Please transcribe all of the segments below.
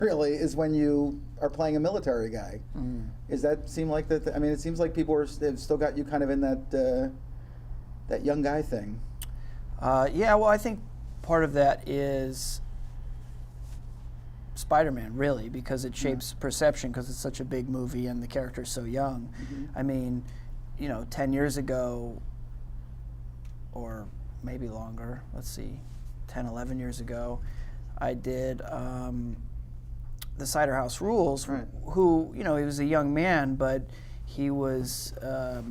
really is when you are playing a military guy. Does that seem like that? I mean, it seems like people have still got you kind of in that young guy thing. Yeah, well, I think part of that is Spider-Man, really, because it shapes perception, because it's such a big movie and the character's so young. I mean, 10 years ago, or maybe longer, let's see, 10, 11 years ago, I did the Cider House Rules, who, he was a young man, but he was a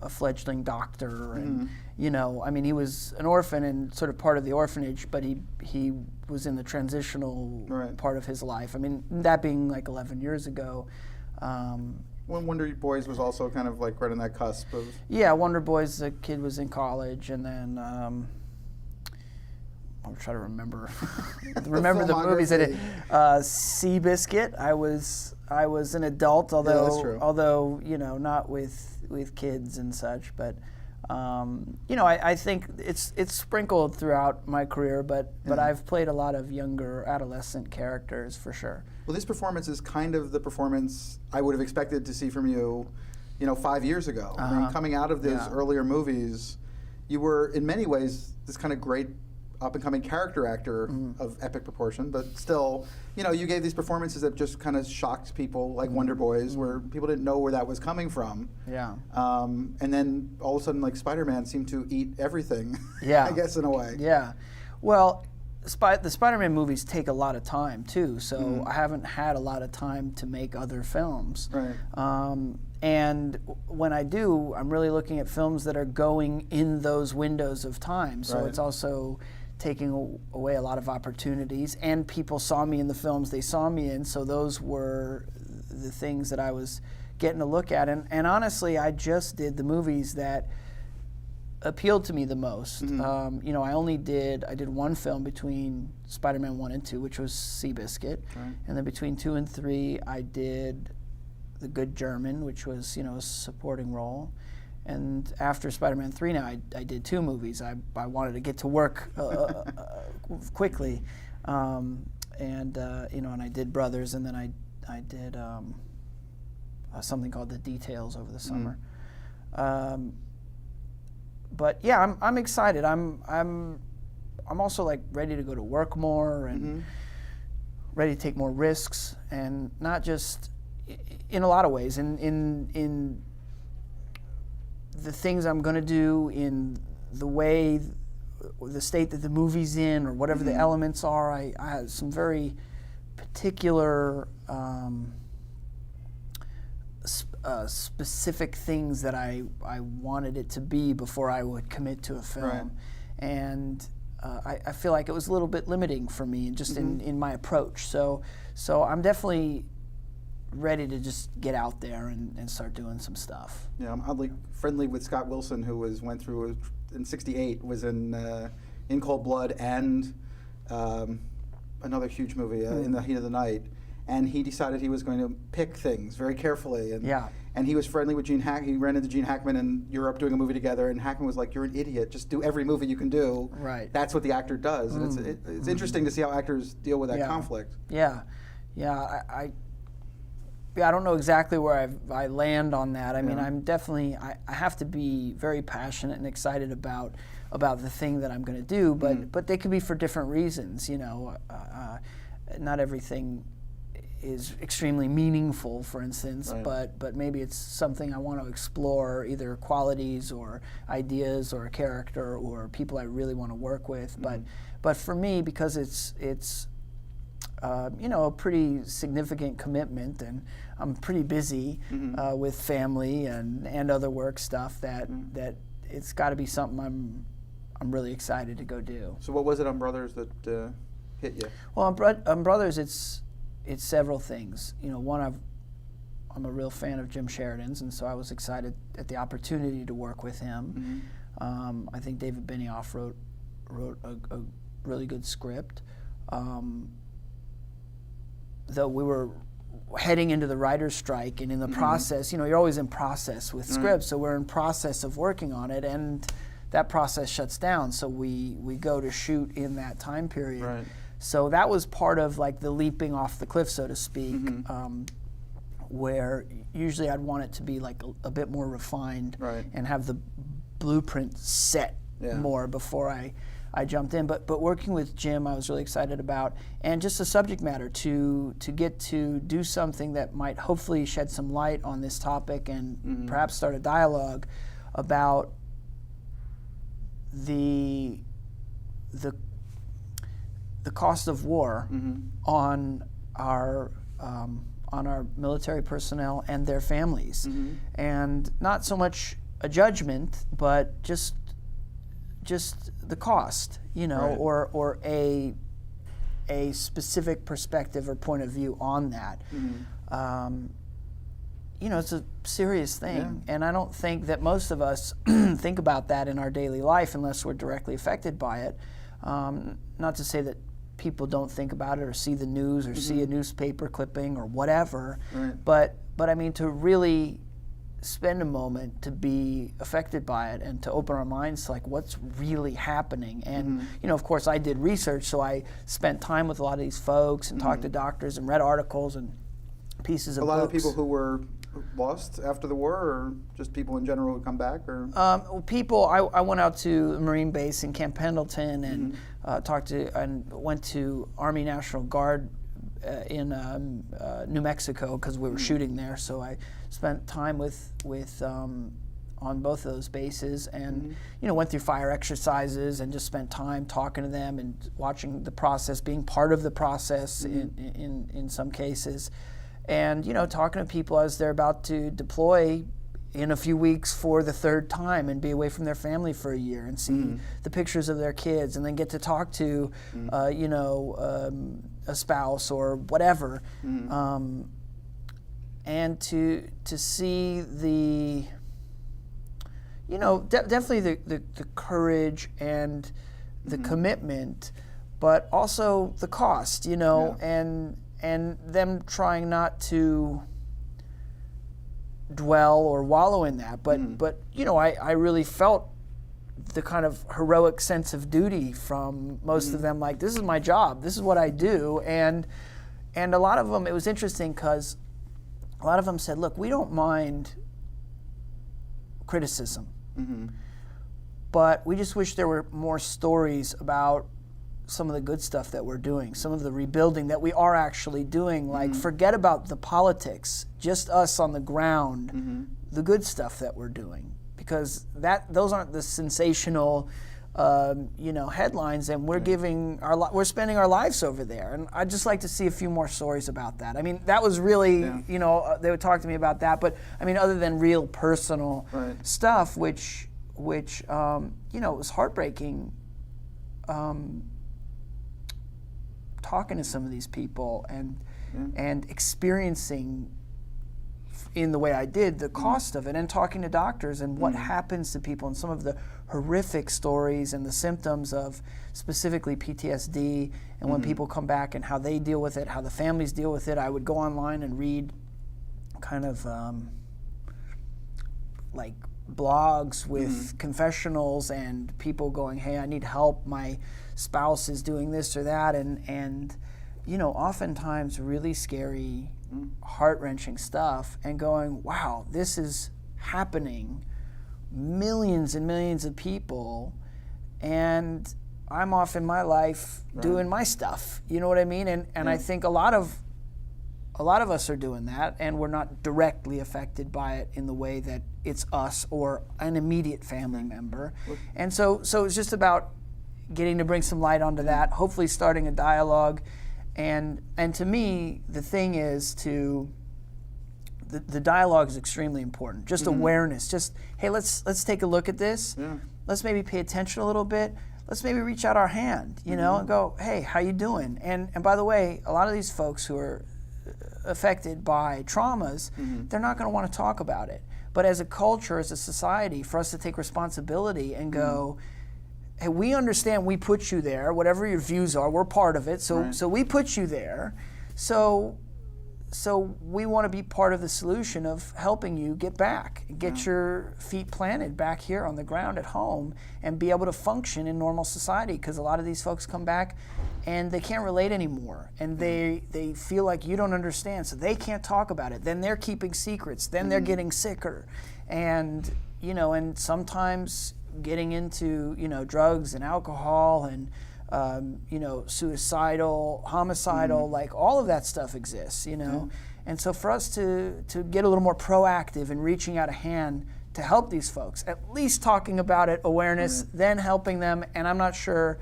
fledgling doctor, and I mean, he was an orphan and sort of part of the orphanage, but he was in the transitional part of his life. I mean, that being like 11 years ago. When Wonder Boys was also kind of like right on that cusp of... Yeah, Wonder Boys, the kid was in college, and then I'm trying to remember the movies I did. Seabiscuit, I was an adult, although not with kids and such, but I think it's sprinkled throughout my career, but I've played a lot of younger adolescent characters for sure. Well, this performance is kind of the performance I would have expected to see from you, 5 years ago. I mean, coming out of those earlier movies, you were in many ways this kind of great up-and-coming character actor of epic proportion, but still, you gave these performances that just kind of shocked people, like Wonder Boys, where people didn't know where that was coming from. Yeah. And then all of a sudden, like Spider-Man seemed to eat everything. Yeah. I guess in a way. Yeah. Well, the Spider-Man movies take a lot of time too, so I haven't had a lot of time to make other films. Right. And when I do, I'm really looking at films that are going in those windows of time. So it's also taking away a lot of opportunities, and people saw me in the films they saw me in, so those were the things that I was getting to look at. And honestly, I just did the movies that appealed to me the most. I did one film between Spider-Man 1 and 2, which was Seabiscuit, and then between 2 and 3, I did The Good German, which was a supporting role. And after Spider-Man 3 now, I did 2 movies. I wanted to get to work quickly, and I did Brothers, and then I did something called The Details over the summer. But yeah, I'm excited. I'm also like ready to go to work more and ready to take more risks, and not just in a lot of ways in the things I'm going to do, in the way, the state that the movie's in, or whatever the elements are. I have some very particular specific things that I wanted it to be before I would commit to a film. And I feel like it was a little bit limiting for me, just in my approach. So I'm definitely ready to just get out there and start doing some stuff. Yeah, I'm oddly friendly with Scott Wilson, who went through in '68, was in Cold Blood and another huge movie, In the Heat of the Night. And he decided he was going to pick things very carefully. And he was friendly with Gene Hackman. He ran into Gene Hackman in Europe doing a movie together, and Hackman was like, "You're an idiot. Just do every movie you can do." Right. That's what the actor does. And it's interesting to see how actors deal with that conflict. Yeah. I don't know exactly where I land on that. I mean, I'm definitely, I have to be very passionate and excited about the thing that I'm going to do, but they could be for different reasons. Not everything is extremely meaningful, for instance, but maybe it's something I want to explore, either qualities or ideas or a character or people I really want to work with. But for me, because it's a pretty significant commitment, and I'm pretty busy with family and other work stuff, that it's got to be something I'm really excited to go do. So what was it on Brothers that hit you? Well, on Brothers, it's several things. One, I'm a real fan of Jim Sheridan's, and so I was excited at the opportunity to work with him. I think David Benioff wrote a really good script. Though we were heading into the writer's strike, and in the process, you're always in process with scripts, so we're in process of working on it, and that process shuts down, so we go to shoot in that time period. So that was part of like the leaping off the cliff, so to speak, where usually I'd want it to be like a bit more refined and have the blueprint set more before I jumped in. But working with Jim, I was really excited about, and just the subject matter to get to do something that might hopefully shed some light on this topic and perhaps start a dialogue about the cost of war on our military personnel and their families, and not so much a judgment, but just the cost, you know, or a specific perspective or point of view on that. You know, it's a serious thing, and I don't think that most of us think about that in our daily life unless we're directly affected by it. Not to say that people don't think about it or see the news or see a newspaper clipping or whatever, but I mean, to really spend a moment to be affected by it and to open our minds to like what's really happening. And you know, of course, I did research, so I spent time with a lot of these folks and talked to doctors and read articles and pieces of books. A lot of people who were lost after the war, or just people in general who come back, or people. I went out to a Marine base in Camp Pendleton and talked to and went to Army National Guard in New Mexico because we were shooting there. So I spent time with on both of those bases, and you know, went through fire exercises and just spent time talking to them and watching the process, being part of the process in some cases. And you know, talking to people as they're about to deploy in a few weeks for the third time and be away from their family for a year and see the pictures of their kids, and then get to talk to you know, a spouse or whatever, and to see the, you know, definitely the courage and the commitment, but also the cost, you know, and them trying not to dwell or wallow in that, but you know, I really felt the kind of heroic sense of duty from most of them, like, this is my job, this is what I do. And a lot of them, it was interesting because a lot of them said, look, we don't mind criticism, but we just wish there were more stories about some of the good stuff that we're doing, some of the rebuilding that we are actually doing. Like, forget about the politics, just us on the ground, the good stuff that we're doing, because those aren't the sensational, you know, headlines, and we're giving we're spending our lives over there. And I'd just like to see a few more stories about that. I mean, that was really, you know, they would talk to me about that, but I mean, other than real personal stuff, which you know, it was heartbreaking. Talking to some of these people and experiencing in the way I did the cost of it, and talking to doctors and what happens to people, and some of the horrific stories and the symptoms of specifically PTSD, and when people come back and how they deal with it, how the families deal with it. I would go online and read kind of like blogs with confessionals and people going, hey, I need help, my spouse is doing this or that, and you know, oftentimes really scary, heart-wrenching stuff, and going, wow, this is happening, millions and millions of people, and I'm off in my life doing my stuff, you know what I mean? And I think a lot of us are doing that, and we're not directly affected by it in the way that it's us or an immediate family member. And so it's just about getting to bring some light onto that, hopefully starting a dialogue. And to me, the thing is the dialogue is extremely important. Just awareness, just, hey, let's take a look at this. Let's maybe pay attention a little bit. Let's maybe reach out our hand, you know, and go, hey, how you doing? And by the way, a lot of these folks who are affected by traumas, they're not going to want to talk about it. But as a culture, as a society, for us to take responsibility and go, hey, we understand we put you there, whatever your views are, we're part of it, so we put you there. So so we want to be part of the solution of helping you get back, get your feet planted back here on the ground at home and be able to function in normal society, because a lot of these folks come back and they can't relate anymore, and they feel like you don't understand, so they can't talk about it. Then they're keeping secrets, then they're getting sicker, and and sometimes getting into drugs and alcohol and suicidal, homicidal, like all of that stuff exists, And so for us to get a little more proactive in reaching out a hand to help these folks, at least talking about it, awareness, then helping them. And I'm not sure,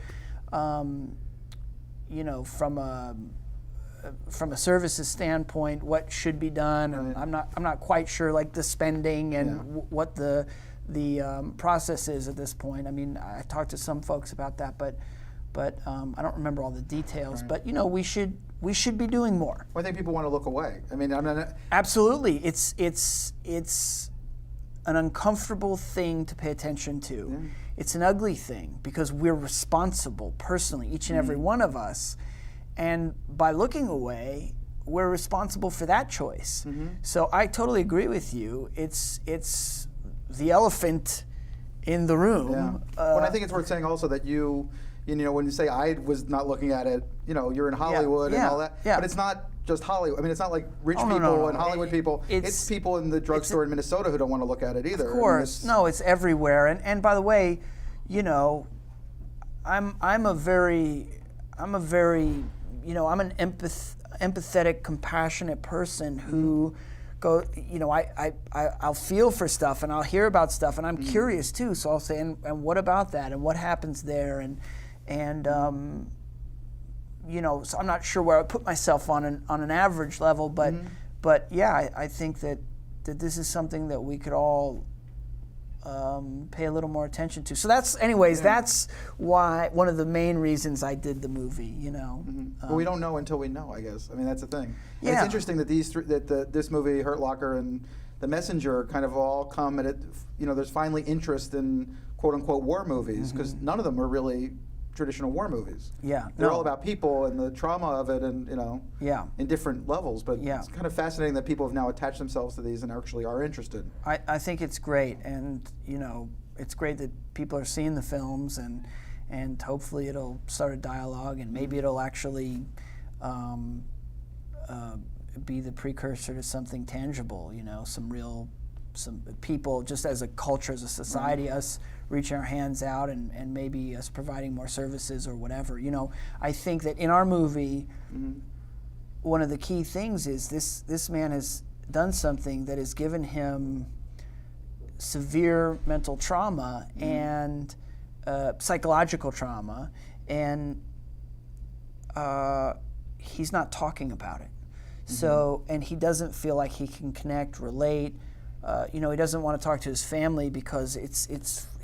from a services standpoint, what should be done. And I'm not quite sure, like the spending and what the process is at this point. I mean, I talked to some folks about that, but I don't remember all the details. But we should be doing more. Well, I think people want to look away. I mean, absolutely. It's an uncomfortable thing to pay attention to. Yeah. It's an ugly thing because we're responsible personally, each and every one of us. And by looking away, we're responsible for that choice. So I totally agree with you. It's the elephant in the room. Yeah. But I think it's worth saying also that when you say I was not looking at it, you're in Hollywood and all that. Yeah. But it's not just Hollywood. I mean, it's not like rich people and Hollywood people. It's people in the drugstore in Minnesota who don't want to look at it either. Of course. No, it's everywhere. And by the way, I'm an empathetic, compassionate person who I'll feel for stuff and I'll hear about stuff and I'm curious too. So I'll say, and what about that? And what happens there? And so I'm not sure where I put myself on an average level, but yeah, I think that this is something that we could all pay a little more attention to. So that's why one of the main reasons I did the movie. But we don't know until we know, I guess. I mean, that's the thing. Yeah. And it's interesting that this movie, Hurt Locker, and The Messenger kind of all come at it. There's finally interest in quote unquote war movies, because none of them are really traditional war movies. Yeah, they're all about people and the trauma of it, and in different levels. But it's kind of fascinating that people have now attached themselves to these and actually are interested. I think it's great, and it's great that people are seeing the films, and hopefully it'll start a dialogue, and maybe it'll actually be the precursor to something tangible. Some people, just as a culture, as a society, us reaching our hands out and maybe us providing more services or whatever. I think that in our movie, one of the key things is this man has done something that has given him severe mental trauma and psychological trauma, and he's not talking about it. So, and he doesn't feel like he can connect, relate. He doesn't want to talk to his family because it's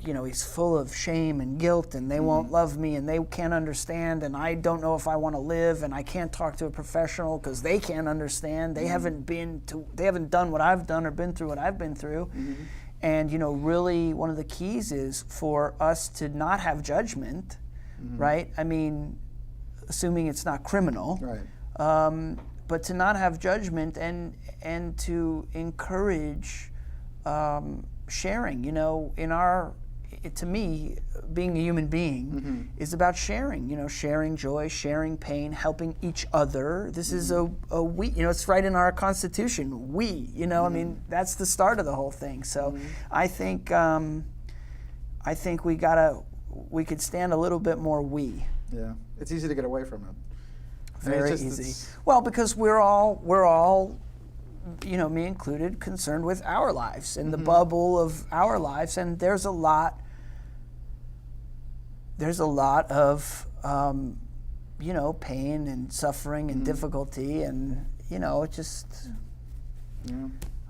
he's full of shame and guilt, and they won't love me, and they can't understand, and I don't know if I want to live, and I can't talk to a professional because they can't understand. They haven't done what I've done or been through what I've been through. And really one of the keys is for us to not have judgment, right? I mean, assuming it's not criminal. Right. But to not have judgment and to encourage sharing. To me, being a human being is about sharing. Sharing joy, sharing pain, helping each other. This is a we. It's right in our Constitution. We. I mean, that's the start of the whole thing. So I think we could stand a little bit more we. Yeah, it's easy to get away from it. Very easy. Well, because we're all, me included, concerned with our lives and the bubble of our lives, and there's a lot of pain and suffering and difficulty, and it just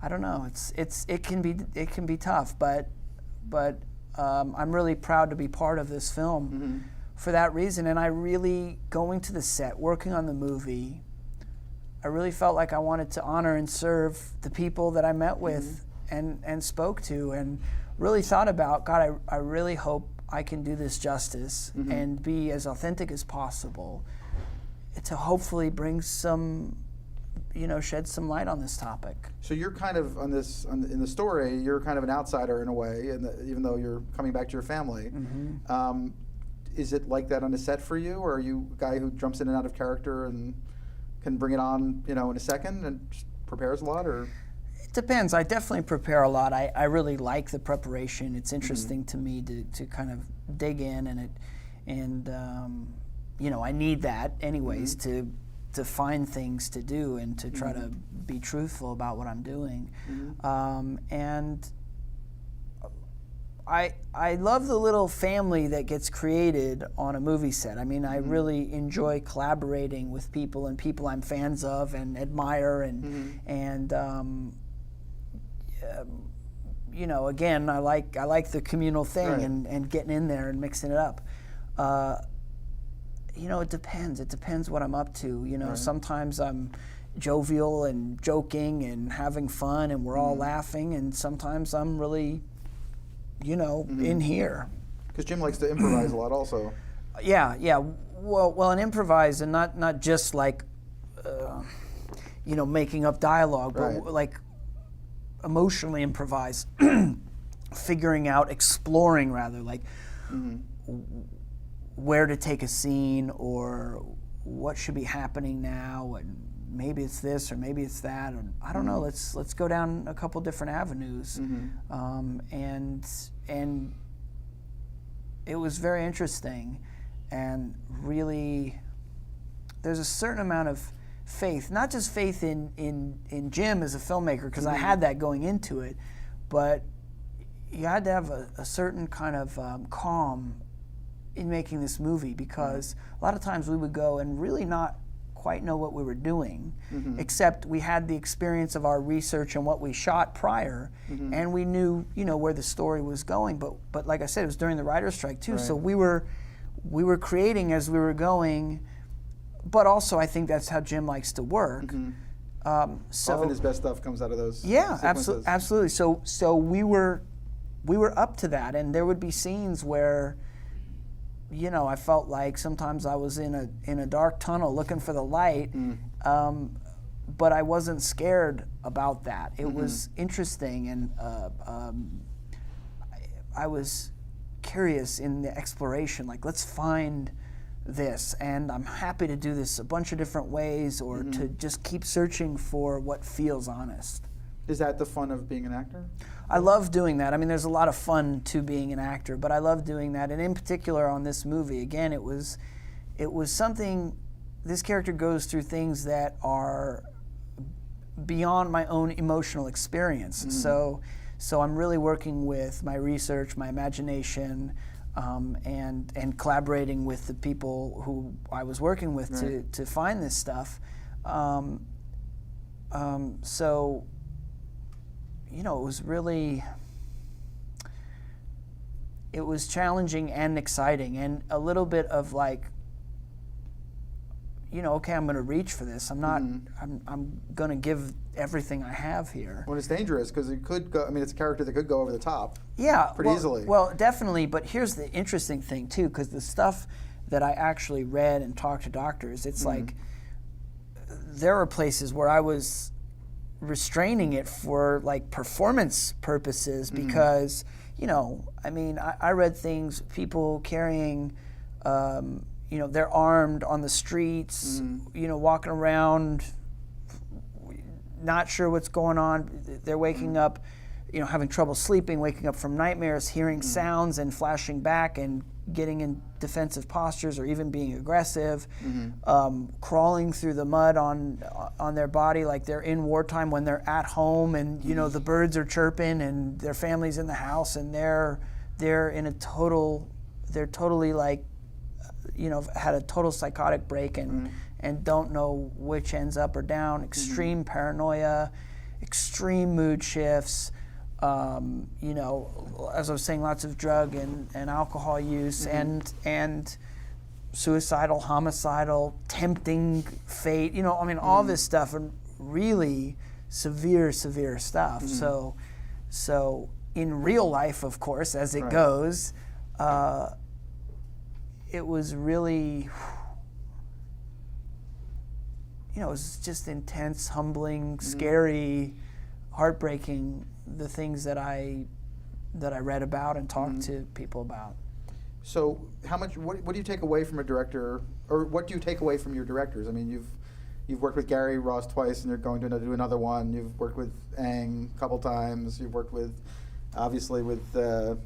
I don't know. It can be tough, but I'm really proud to be part of this film. For that reason, and I really, going to the set, working on the movie, I really felt like I wanted to honor and serve the people that I met with and spoke to, and really thought about, God, I really hope I can do this justice and be as authentic as possible to hopefully bring some, shed some light on this topic. So you're kind of in the story, you're kind of an outsider in a way, even though you're coming back to your family. Mm-hmm. Is it like that on the set for you, or are you a guy who jumps in and out of character and can bring it on, in a second and just prepares a lot, or? It depends. I definitely prepare a lot. I really like the preparation. It's interesting to me to kind of dig in and I need that anyways to find things to do and to try to be truthful about what I'm doing. And I love the little family that gets created on a movie set. I mean, I really enjoy collaborating with people and people I'm fans of and admire and again, I like the communal thing and getting in there and mixing it up. It depends. It depends what I'm up to. Sometimes I'm jovial and joking and having fun and we're all laughing, and sometimes I'm really, in here. Because Jim likes to improvise a lot also. Yeah. Well, and improvise, and not just like, making up dialogue, but like emotionally improvise, exploring rather, like where to take a scene or what should be happening now, and maybe it's this or maybe it's that, and I don't know. Let's go down a couple different avenues, and it was very interesting, and really, there's a certain amount of faith, not just faith in Jim as a filmmaker, because I had that going into it, but you had to have a certain kind of calm in making this movie, because a lot of times we would go and really not quite know what we were doing, except we had the experience of our research and what we shot prior, and we knew where the story was going. But like I said, it was during the writer's strike too, so we were creating as we were going. But also, I think that's how Jim likes to work. So often his best stuff comes out of those. Yeah, sequences. absolutely. So we were up to that, and there would be scenes where, I felt like sometimes I was in a dark tunnel looking for the light, but I wasn't scared about that. It was interesting, and I was curious in the exploration. Like, let's find this, and I'm happy to do this a bunch of different ways, or to just keep searching for what feels honest. Is that the fun of being an actor? I love doing that. I mean, there's a lot of fun to being an actor, but I love doing that. And in particular on this movie, again, it was something, this character goes through things that are beyond my own emotional experience. So I'm really working with my research, my imagination, and collaborating with the people who I was working with to find this stuff. So, it was challenging and exciting, and a little bit of like, okay, I'm going to reach for this. I'm not. I'm going to give everything I have here. Well, it's dangerous because it could go. I mean, it's a character that could go over the top. Yeah, pretty easily. Well, definitely. But here's the interesting thing too, because the stuff that I actually read and talked to doctors, it's like there are places where I was restraining it for like performance purposes, because I read things, people carrying they're armed on the streets, walking around not sure what's going on. They're waking up, having trouble sleeping, waking up from nightmares, hearing sounds and flashing back and getting in defensive postures or even being aggressive, crawling through the mud on their body like they're in wartime when they're at home, and the birds are chirping and their family's in the house, and they're totally like, had a total psychotic break and don't know which ends up or down. Extreme paranoia, extreme mood shifts. As I was saying, lots of drug and alcohol use, and suicidal, homicidal, tempting fate. All this stuff, and really severe stuff. So in real life, of course, as it goes, it was really, you know, it was just intense, humbling, scary, heartbreaking, the things that I read about and talked to people about. So what do you take away from a director, or what do you take away from your directors? I mean, you've worked with Gary Ross twice, and you're going to do another one. You've worked with Aang a couple times. You've worked with, obviously, with, now I'm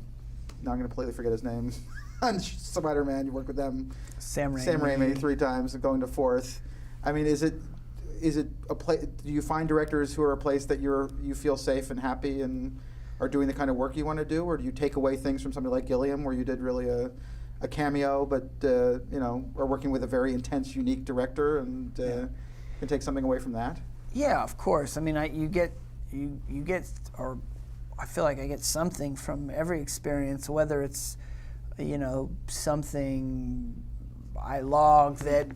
going to completely forget his name, on Spider-Man. You worked with them. Sam Raimi 3 times, and going to 4th. I mean, is it a place? Do you find directors who are a place that you feel safe and happy and are doing the kind of work you want to do, or do you take away things from somebody like Gilliam, where you did really a cameo, but you know, are working with a very intense, unique director, and can take something away from that? Yeah, of course. I mean, you get, or I feel like I get something from every experience, whether it's, you know, something I log that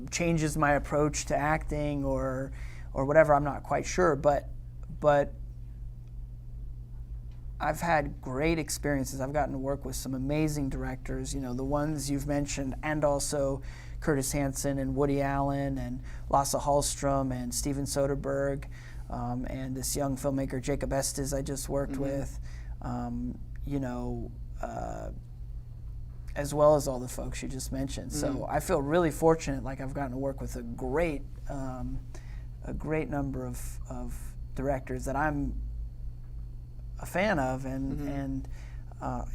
changes my approach to acting, or whatever. I'm not quite sure, but I've had great experiences. I've gotten to work with some amazing directors, you know, the ones you've mentioned, and also Curtis Hanson and Woody Allen and Lasse Hallström and Steven Soderbergh, and this young filmmaker Jacob Estes I just worked with, you know, as well as all the folks you just mentioned. So I feel really fortunate, like I've gotten to work with a great number of directors that I'm a fan of, and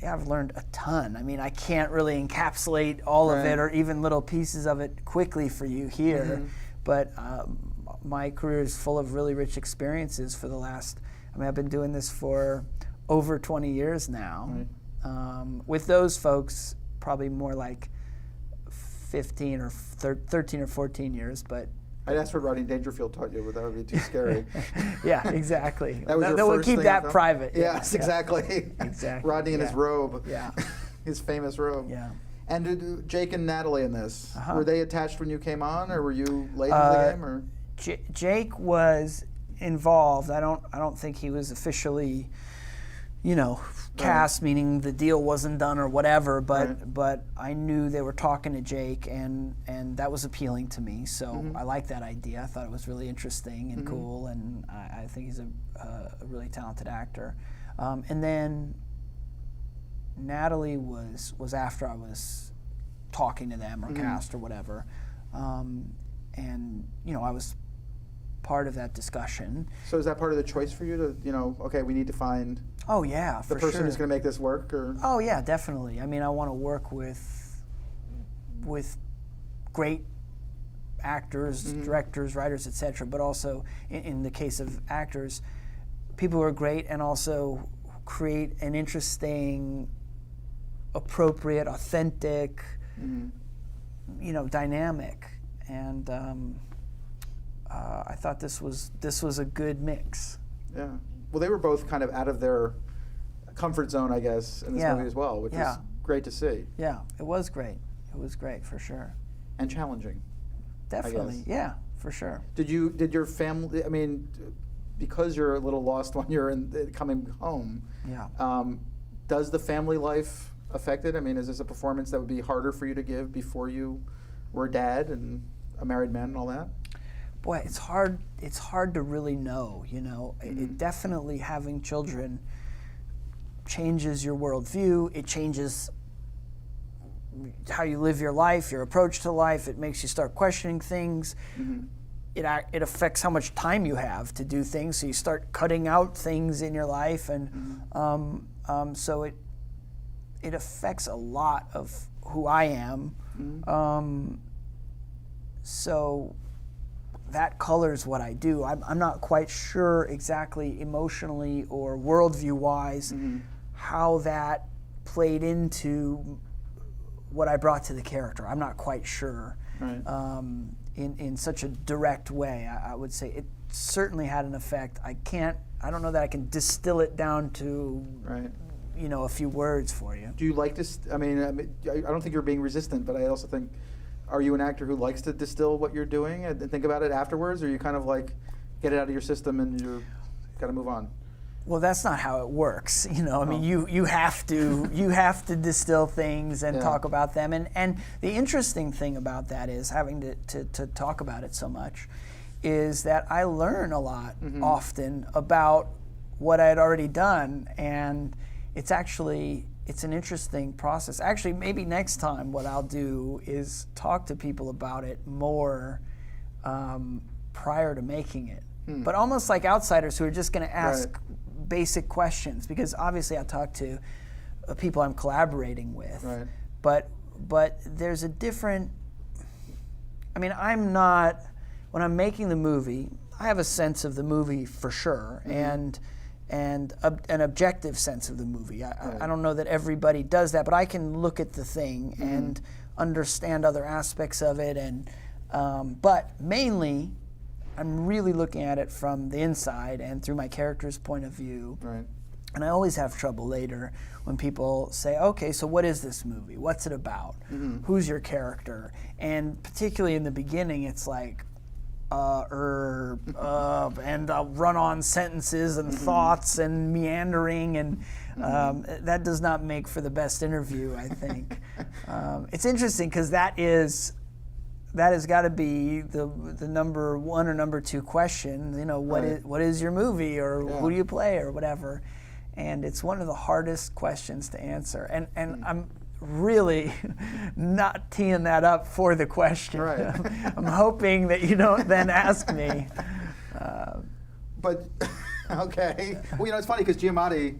yeah, I've learned a ton. I mean, I can't really encapsulate all of it, or even little pieces of it quickly for you here, but my career is full of really rich experiences for the last, I mean, I've been doing this for over 20 years now. With those folks, probably more like 15 or 13 or 14 years, but I'd ask what Rodney Dangerfield taught you, but that would be too scary. Yeah, exactly. That was your first we'll keep thing that private. Yes, exactly. Exactly. Rodney in his robe. Yeah. His famous robe. Yeah. And did Jake and Natalie in this, were they attached when you came on, or were you late into the game? Or Jake was involved. I don't think he was officially, you know, cast, meaning the deal wasn't done or whatever, but I knew they were talking to Jake, and that was appealing to me, so I liked that idea. I thought it was really interesting and cool, and I think he's a really talented actor. And then Natalie was after I was talking to them, or cast or whatever, and you know, I was part of that discussion. So is that part of the choice for you to, you know, okay, we need to find the person who's going to make this work? Or oh yeah, definitely. I mean, I want to work with great actors, directors, writers, etc. But also, in the case of actors, people who are great and also create an interesting, appropriate, authentic, you know, dynamic. And I thought this was a good mix. Yeah. Well, they were both kind of out of their comfort zone, I guess, in this movie as well, which is great to see. Yeah, it was great. It was great, for sure. And challenging. Definitely, yeah, for sure. Did your family, I mean, because you're a little lost when you're coming home, does the family life affect it? I mean, is this a performance that would be harder for you to give before you were a dad and a married man and all that? Boy, it's hard to really know, you know. It definitely, having children changes your worldview. It changes how you live your life, your approach to life. It makes you start questioning things. It affects how much time you have to do things, so you start cutting out things in your life, and so it affects a lot of who I am. So that colors what I do. I'm not quite sure exactly emotionally or worldview-wise how that played into what I brought to the character. I'm not quite sure in such a direct way. I would say it certainly had an effect. I don't know that I can distill it down to you know, a few words for you. Do you like this? I mean, I don't think you're being resistant, but I also think, are you an actor who likes to distill what you're doing and think about it afterwards, or you kind of like get it out of your system and you're got to move on? Well, that's not how it works. I mean, you have to distill things and talk about them. And the interesting thing about that is having to talk about it so much is that I learn a lot often about what I had already done, and it's an interesting process. Actually, maybe next time what I'll do is talk to people about it more prior to making it. But almost like outsiders who are just going to ask basic questions, because obviously I talk to people I'm collaborating with. Right. But there's a different. I mean, when I'm making the movie, I have a sense of the movie for sure, and an objective sense of the movie. I don't know that everybody does that, but I can look at the thing and understand other aspects of it. And but mainly, I'm really looking at it from the inside and through my character's point of view. Right. And I always have trouble later when people say, "Okay, so what is this movie? What's it about? Who's your character?" And particularly in the beginning, it's like, and I'll run on sentences and thoughts and meandering, and that does not make for the best interview, I think. It's interesting because that has got to be the number one or number two question. What is your movie, or who do you play, or whatever. And it's one of the hardest questions to answer. And I'm really not teeing that up for the question. Right. I'm hoping that you don't then ask me. But, okay. Well, it's funny because Giamatti,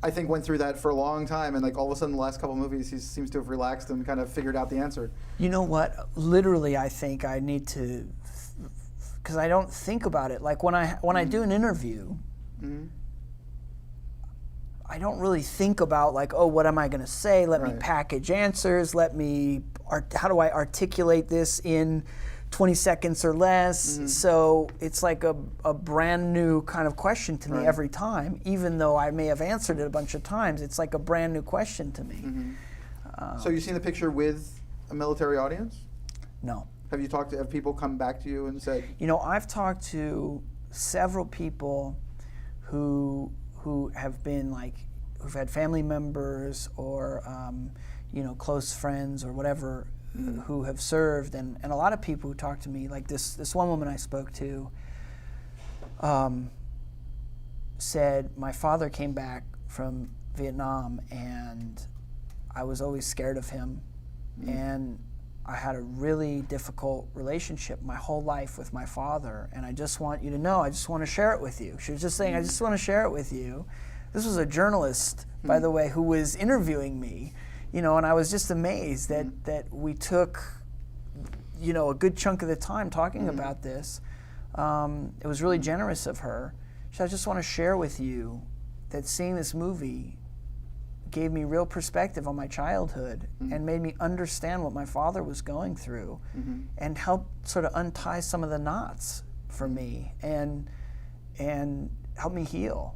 I think, went through that for a long time, and like all of a sudden the last couple of movies he seems to have relaxed and kind of figured out the answer. You know what? Literally, I think I need to, because I don't think about it. Like when I do an interview, I don't really think about like, oh, what am I going to say? Let me package answers. How do I articulate this in 20 seconds or less? So it's like a brand new kind of question to me every time, even though I may have answered it a bunch of times. It's like a brand new question to me. So you've seen the picture with a military audience? No. Have people come back to you and said? I've talked to several people who have been who've had family members or close friends or whatever who have served, and a lot of people who talk to me, like this one woman I spoke to said, my father came back from Vietnam and I was always scared of him, and I had a really difficult relationship my whole life with my father, and I just want you to know, I just want to share it with you. She was just saying, I just want to share it with you. This was a journalist, by the way, who was interviewing me, and I was just amazed that we took, a good chunk of the time talking about this. It was really generous of her. She said, I just want to share with you that seeing this movie gave me real perspective on my childhood and made me understand what my father was going through and helped sort of untie some of the knots for me and help me heal.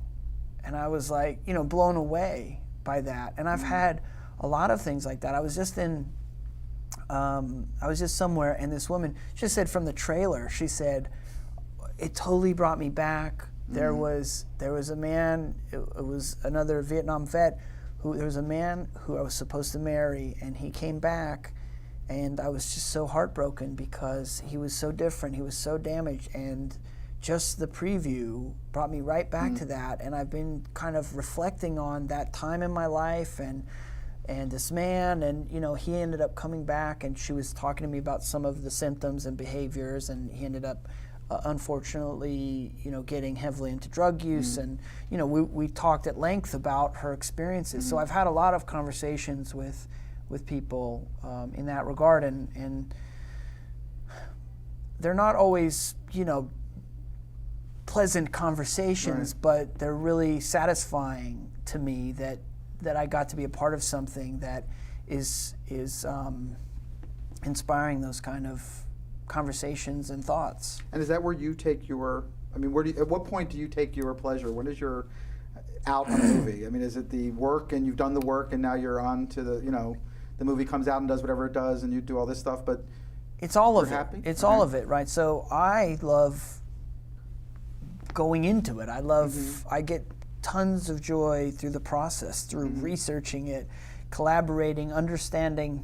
And I was like, blown away by that. And I've had a lot of things like that. I was just somewhere, and this woman, she said from the trailer, she said, it totally brought me back. There was a man, it was another Vietnam vet, there was a man who I was supposed to marry, and he came back, and I was just so heartbroken because he was so different, he was so damaged, and just the preview brought me right back to that, and I've been kind of reflecting on that time in my life and this man, and he ended up coming back, and she was talking to me about some of the symptoms and behaviors, and he ended up unfortunately getting heavily into drug use, and we talked at length about her experiences. So I've had a lot of conversations with people in that regard, and they're not always pleasant conversations, but they're really satisfying to me that I got to be a part of something that is inspiring those kind of conversations and thoughts. And is that where you take your? At what point do you take your pleasure? When is your out on a movie? Is it the work and you've done the work and now you're on to the the movie comes out and does whatever it does and you do all this stuff, but it's all of it. Happy? It's all of it, right? So I love going into it. I get tons of joy through the process, through researching it, collaborating, understanding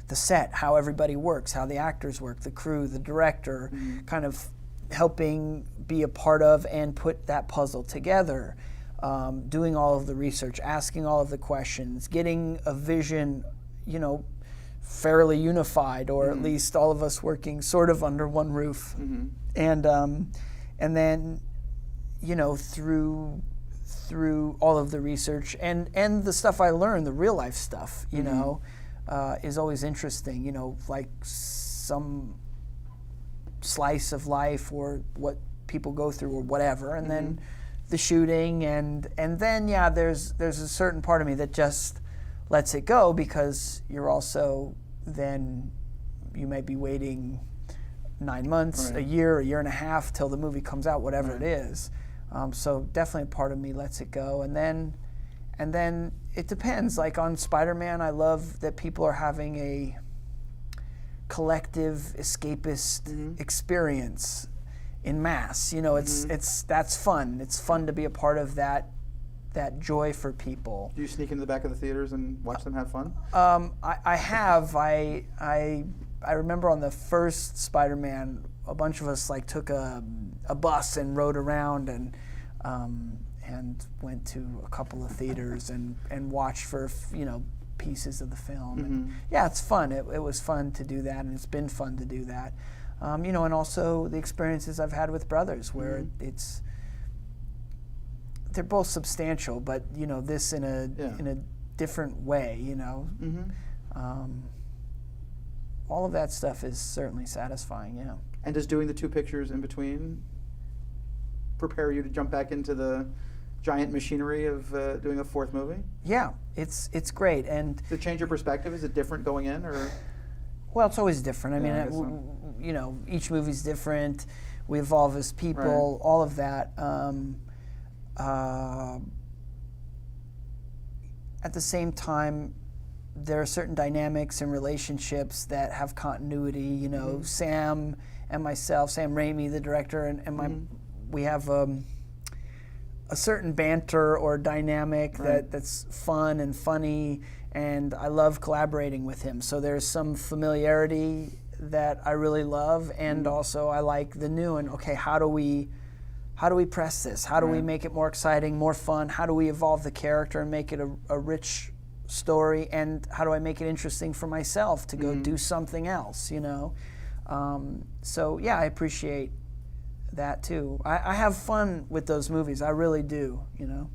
the set, how everybody works, how the actors work, the crew, the director, kind of helping be a part of and put that puzzle together, doing all of the research, asking all of the questions, getting a vision, you know, fairly unified, or at least all of us working sort of under one roof. And then, you know, through all of the research and the stuff I learned, the real life stuff, you know, is always interesting, you know, like some slice of life or what people go through or whatever, and then the shooting, and then there's a certain part of me that just lets it go, because you're also, then you may be waiting 9 months, a year and a half till the movie comes out, whatever it is. So definitely a part of me lets it go, and then it depends. Like on Spider-Man, I love that people are having a collective escapist experience in mass. You know, that's fun. It's fun to be a part of that joy for people. Do you sneak into the back of the theaters and watch them have fun? I have. I remember on the first Spider-Man, a bunch of us like took a bus and rode around and went to a couple of theaters and watched for, you know, pieces of the film. And yeah, it's fun. It was fun to do that, and it's been fun to do that. You know, and also the experiences I've had with brothers, where they're both substantial, but you know, this in a different way. You know, all of that stuff is certainly satisfying. Yeah. And does doing the 2 pictures in between prepare you to jump back into the giant machinery of doing a 4th movie? Yeah, it's great. And does it change your perspective? Is it different going in, or? Well, it's always different. I mean, you know, each movie's different. We evolve as people. All of that. At the same time, there are certain dynamics and relationships that have continuity. You know, Sam and myself, Sam Raimi, the director, and we have a certain banter or dynamic that's fun and funny, and I love collaborating with him. So there's some familiarity that I really love, and also I like the new, and okay, how do we press this? How do we make it more exciting, more fun? How do we evolve the character and make it a rich story? And how do I make it interesting for myself to go do something else, you know? So yeah, I appreciate that too. I have fun with those movies. I really do, you know?